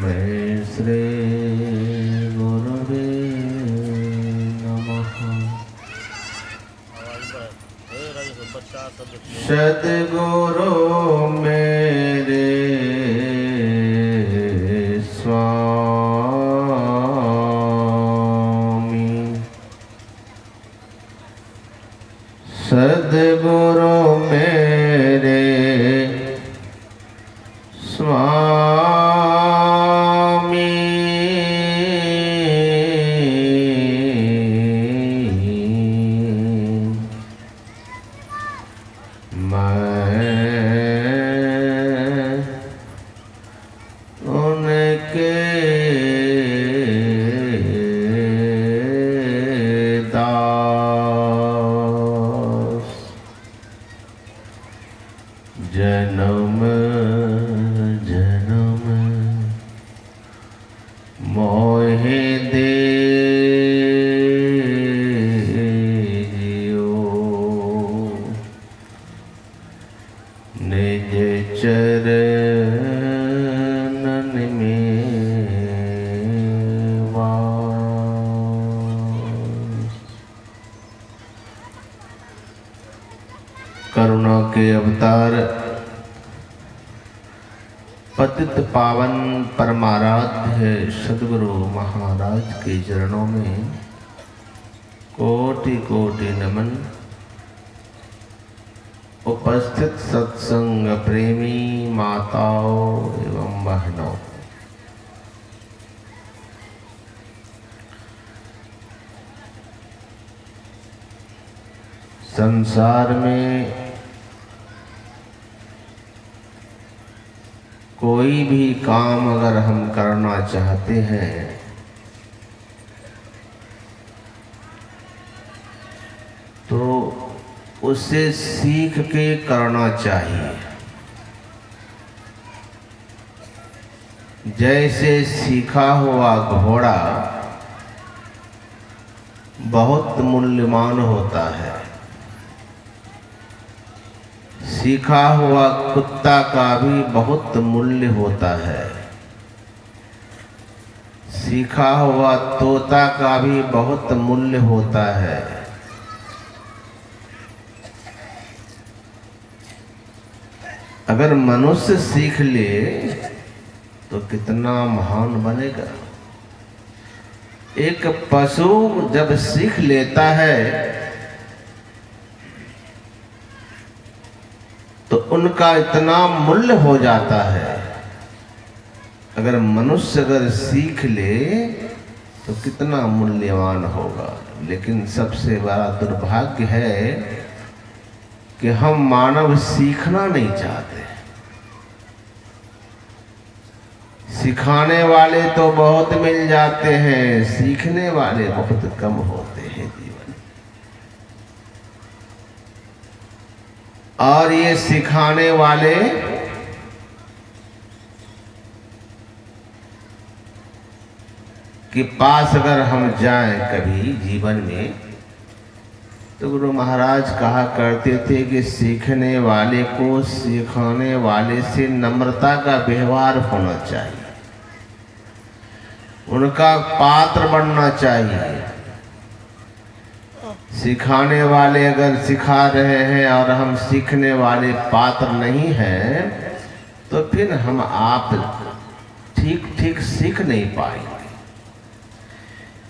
श्री गुरुवे नमः। सद्गुरु मेरे स्वामी, सद्गुरु मेरे स्वामी, मैं उनके दास, जन्म जन्म मोहि दे निज चरणन में वास। करुणा के अवतार पतित पावन परमाराध्य सद्गुरु महाराज के चरणों में कोटि कोटि नमन। उपस्थित सत्संग प्रेमी माताओं एवं बहनों, संसार में कोई भी काम अगर हम करना चाहते हैं तो उसे सीख के करना चाहिए। जैसे सीखा हुआ घोड़ा बहुत मूल्यवान होता है, सीखा हुआ कुत्ता का भी बहुत मूल्य होता है, सीखा हुआ तोता का भी बहुत मूल्य होता है। अगर मनुष्य सीख ले तो कितना महान बनेगा। एक पशु जब सीख लेता है तो उनका इतना मूल्य हो जाता है। अगर मनुष्य अगर सीख ले तो कितना मूल्यवान होगा। लेकिन सबसे बड़ा दुर्भाग्य है कि हम मानव सीखना नहीं चाहते। सिखाने वाले तो बहुत मिल जाते हैं, सीखने वाले बहुत कम होते हैं जीवन। और ये सिखाने वाले के पास अगर हम जाएं कभी जीवन में तो गुरु महाराज कहा करते थे कि सीखने वाले को सिखाने वाले से नम्रता का व्यवहार होना चाहिए, उनका पात्र बनना चाहिए। सिखाने वाले अगर सिखा रहे हैं और हम सीखने वाले पात्र नहीं हैं तो फिर हम आप ठीक ठीक सीख नहीं पाएंगे।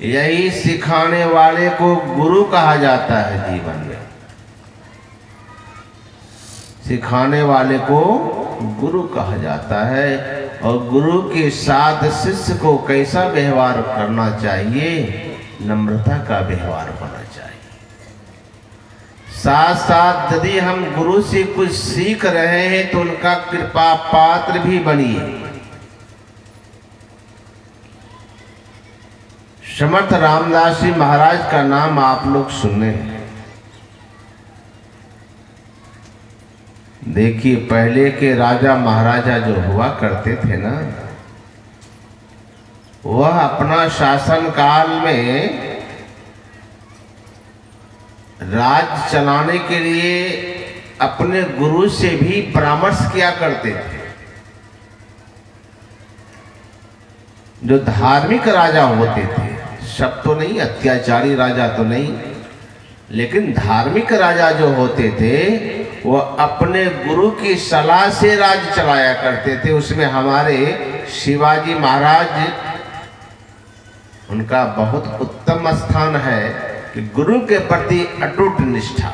यही सिखाने वाले को गुरु कहा जाता है जीवन में। सिखाने वाले को गुरु कहा जाता है। और गुरु के साथ शिष्य को कैसा व्यवहार करना चाहिए? नम्रता का व्यवहार होना चाहिए। साथ साथ यदि हम गुरु से कुछ सीख रहे हैं तो उनका कृपा पात्र भी बनिए। समर्थ रामदास जी महाराज का नाम आप लोग सुने हैं। देखिए, पहले के राजा महाराजा जो हुआ करते थे ना, वह अपना शासन काल में राज चलाने के लिए अपने गुरु से भी परामर्श किया करते थे। जो धार्मिक राजा होते थे, सब तो नहीं, अत्याचारी राजा तो नहीं, लेकिन धार्मिक राजा जो होते थे वो अपने गुरु की सलाह से राज चलाया करते थे। उसमें हमारे शिवाजी महाराज, उनका बहुत उत्तम स्थान है कि गुरु के प्रति अटूट निष्ठा।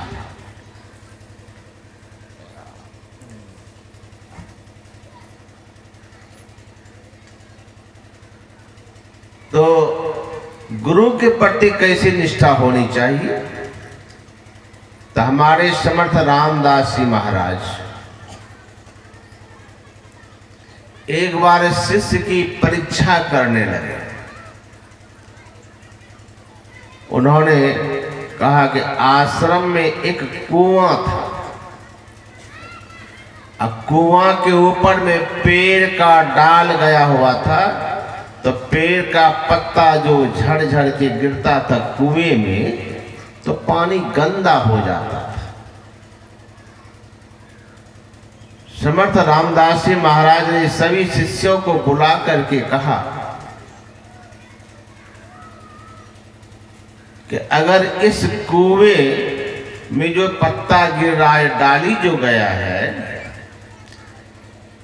तो गुरु के प्रति कैसी निष्ठा होनी चाहिए? तो हमारे समर्थ रामदास जी महाराज एक बार शिष्य की परीक्षा करने लगे। उन्होंने कहा कि आश्रम में एक कुआं था, अब कुआं के ऊपर में पेड़ का डाल गया हुआ था, तो पेड़ का पत्ता जो झड़ झड़ के गिरता था कुएं में, तो पानी गंदा हो जाता था। समर्थ रामदास जी महाराज ने सभी शिष्यों को बुला करके कहा कि अगर इस कुएं में जो पत्ता गिर रहा है, डाली जो गया है,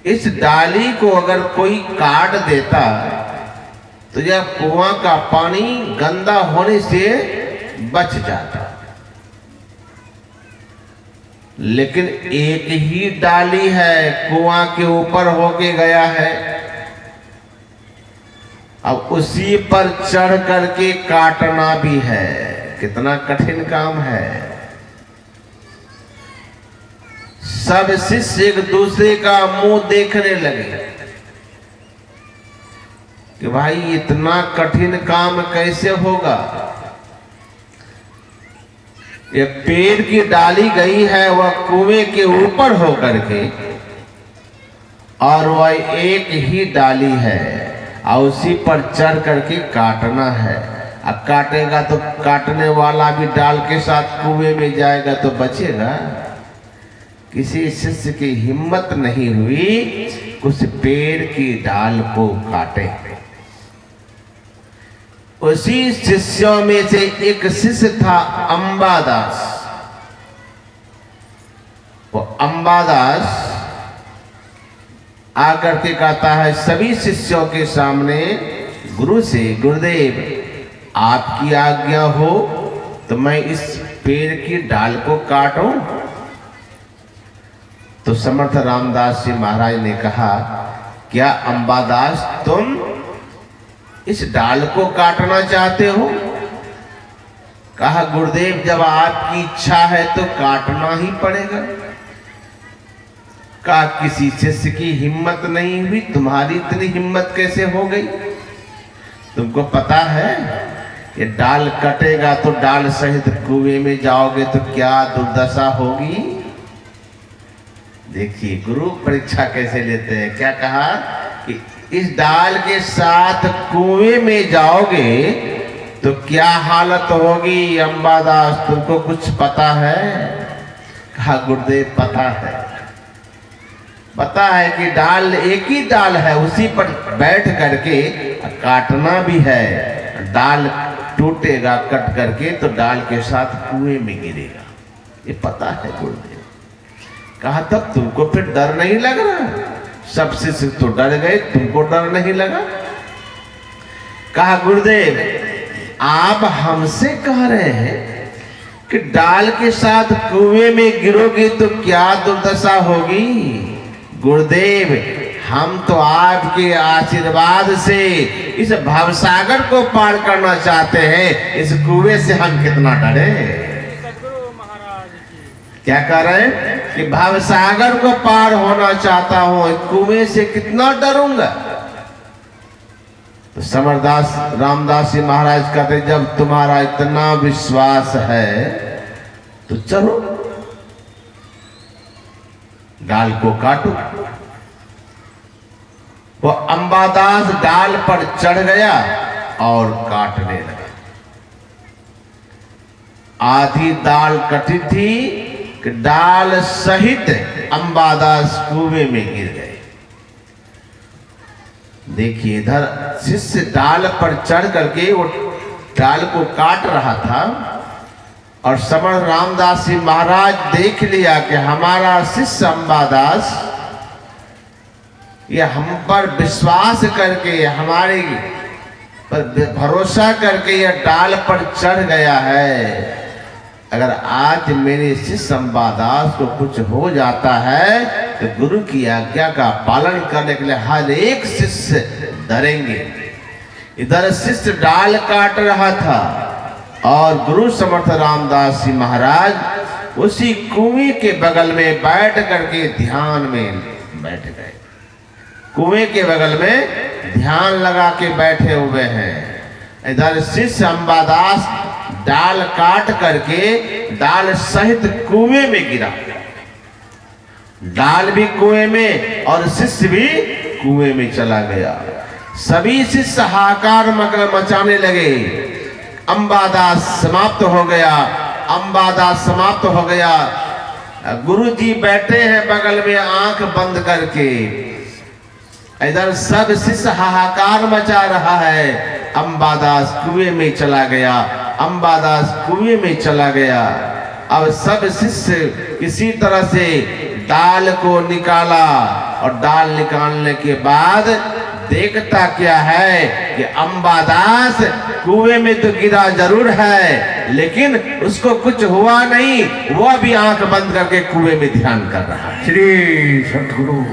इस डाली को अगर कोई काट देता तो यह कुआं का पानी गंदा होने से बच जाता। लेकिन एक ही डाली है, कुआं के ऊपर होके गया है, अब उसी पर चढ़ करके काटना भी है। कितना कठिन काम है। सब शिष्य एक दूसरे का मुंह देखने लगे कि भाई इतना कठिन काम कैसे होगा। ये पेड़ की डाली गई है वह कुएं के ऊपर होकर के, और वह एक ही डाली है और उसी पर चढ़ करके काटना है। अब काटेगा तो काटने वाला भी डाल के साथ कुएं में जाएगा तो बचेगा? किसी शिष्य की हिम्मत नहीं हुई उस पेड़ की डाल को काटे। उसी शिष्यों में से एक शिष्य था अंबादास। वो अंबादास आकर के कहता है सभी शिष्यों के सामने गुरु से, गुरुदेव आपकी आज्ञा हो तो मैं इस पेड़ की डाल को काटूं? तो समर्थ रामदास जी महाराज ने कहा, क्या अंबादास तुम इस डाल को काटना चाहते हो? कहा गुरुदेव जब आपकी इच्छा है तो काटना ही पड़ेगा। कहा किसी शिष्य की हिम्मत नहीं हुई, तुम्हारी इतनी हिम्मत कैसे हो गई? तुमको पता है ये डाल कटेगा तो डाल सहित कुएं में जाओगे तो क्या दुर्दशा होगी। देखिए गुरु परीक्षा कैसे लेते हैं। क्या कहा कि इस डाल के साथ कुएं में जाओगे तो क्या हालत होगी अंबादास, तुमको कुछ पता है? कहा गुरुदेव पता है, पता है कि डाल एक ही डाल है, उसी पर बैठ करके काटना भी है। डाल टूटेगा कट करके तो डाल के साथ कुएं में गिरेगा, ये पता है गुरुदेव। कहा तब तुमको फिर डर नहीं लग रहा? सबसे से तो डर गए, तुमको डर नहीं लगा? कहा गुरुदेव आप हमसे कह रहे हैं कि डाल के साथ कुएं में गिरोगे तो क्या दुर्दशा होगी? गुरुदेव हम तो आपके आशीर्वाद से इस भवसागर को पार करना चाहते हैं, इस कुएं से हम कितना डरे। क्या कह रहे हैं कि भवसागर को पार होना चाहता हूं, कुएं से कितना डरूंगा। तो समरदास रामदास जी महाराज कहते जब तुम्हारा इतना विश्वास है तो चलो डाल को काटो। वो अंबादास डाल पर चढ़ गया और काटने लगा। आधी डाल कटी थी कि डाल सहित अंबादास कुएं में गिर गए। देखिए इधर शिष्य डाल पर चढ़ करके वो डाल को काट रहा था और समर्थ रामदास जी महाराज देख लिया कि हमारा शिष्य अंबादास ये हम पर विश्वास करके हमारे पर भरोसा करके यह डाल पर चढ़ गया है। अगर आज मेरे शिष्य अंबादास को कुछ हो जाता है तो गुरु की आज्ञा का पालन करने के लिए हर एक शिष्य डरेंगे। इधर शिष्य डाल काट रहा था और गुरु समर्थ रामदास जी महाराज उसी कुएं के बगल में बैठ करके ध्यान में बैठ गए। कुएं के बगल में ध्यान लगा के बैठे हुए हैं। इधर शिष्य अंबादास डाल काट करके डाल सहित कुएं में गिरा। डाल भी कुएं में और शिष्य भी कुएं में चला गया। सभी शिष्य हाहाकार मचाने लगे। अंबादास समाप्त हो गया, अंबादास समाप्त हो गया। गुरु जी बैठे हैं बगल में आंख बंद करके। इधर सब शिष्य हाहाकार मचा रहा है। अंबादास कुएं में चला गया, अंबादास कुएं में चला गया। अब सब शिष्य किसी तरह से डाल को निकाला और डाल निकालने के बाद देखता क्या है कि अंबादास कुएं में तो गिरा जरूर है लेकिन उसको कुछ हुआ नहीं। वह भी आंख बंद करके कुएं में ध्यान कर रहा है। श्री सद्गुरु।